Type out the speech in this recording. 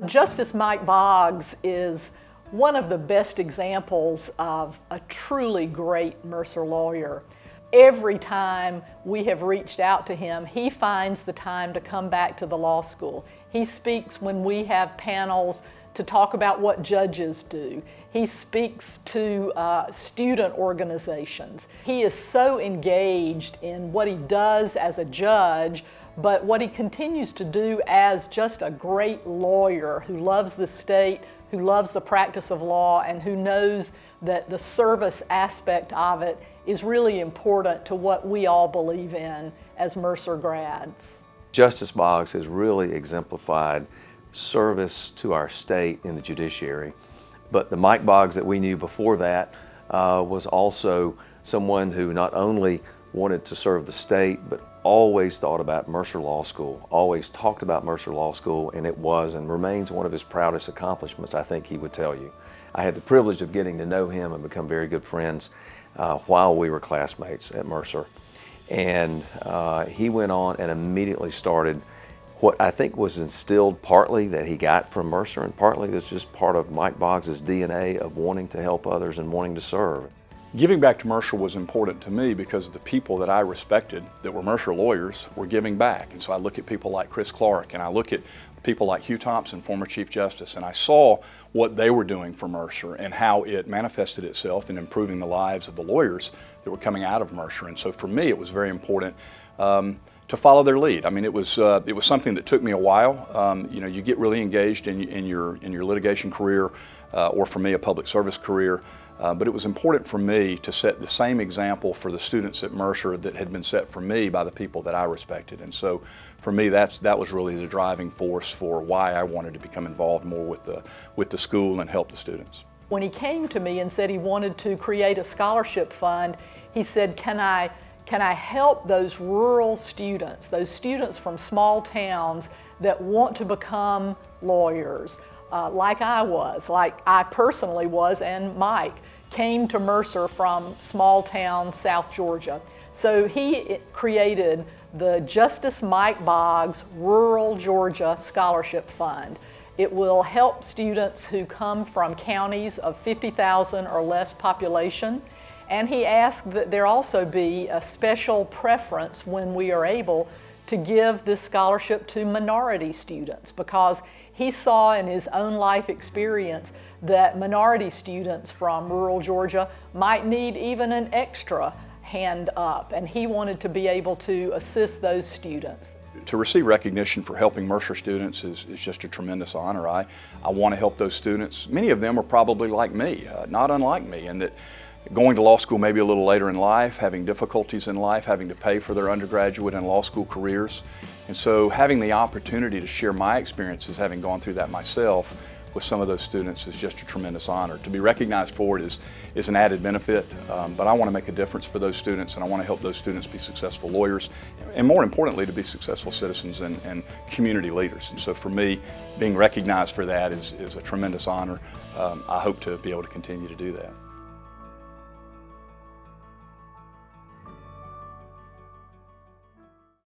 Justice Mike Boggs is one of the best examples of a truly great Mercer lawyer. Every time we have reached out to him, he finds the time to come back to the law school. He speaks when we have panels to talk about what judges do. He speaks to student organizations. He is so engaged in what he does as a judge, but what he continues to do as just a great lawyer who loves the state, who loves the practice of law, and who knows that the service aspect of it is really important to what we all believe in as Mercer grads. Justice Boggs has really exemplified service to our state in the judiciary. But the Mike Boggs that we knew before that was also someone who not only wanted to serve the state, but always thought about Mercer Law School, always talked about Mercer Law School, and it was and remains one of his proudest accomplishments, I think he would tell you. I had the privilege of getting to know him and become very good friends while we were classmates at Mercer. And he went on and immediately started what I think was instilled partly that he got from Mercer, and partly that's just part of Mike Boggs' DNA of wanting to help others and wanting to serve. Giving back to Mercer was important to me because the people that I respected that were Mercer lawyers were giving back. And so I look at people like Chris Clark, and I look at people like Hugh Thompson, former Chief Justice, and I saw what they were doing for Mercer and how it manifested itself in improving the lives of the lawyers that were coming out of Mercer. And so for me, it was very important to follow their lead. I mean, it was something that took me a while. You know, you get really engaged in your litigation career, or for me, a public service career. But it was important for me to set the same example for the students at Mercer that had been set for me by the people that I respected. And so for me, that was really the driving force for why I wanted to become involved more with the school and help the students. When he came to me and said he wanted to create a scholarship fund, he said, can I help those rural students, those students from small towns that want to become lawyers, like I was, like I personally was, and Mike came to Mercer from small town South Georgia. So he created the Justice Mike Boggs Rural Georgia Scholarship Fund. It will help students who come from counties of 50,000 or less population. And he asked that there also be a special preference when we are able to give this scholarship to minority students, because he saw in his own life experience that minority students from rural Georgia might need even an extra hand up, and he wanted to be able to assist those students. To receive recognition for helping Mercer students is just a tremendous honor. I want to help those students. Many of them are probably like me, not unlike me, in that going to law school maybe a little later in life, having difficulties in life, having to pay for their undergraduate and law school careers. And so having the opportunity to share my experiences, having gone through that myself, with some of those students is just a tremendous honor. To be recognized for it is an added benefit, but I want to make a difference for those students, and I want to help those students be successful lawyers, and more importantly, to be successful citizens and community leaders. And so for me, being recognized for that is a tremendous honor. I hope to be able to continue to do that.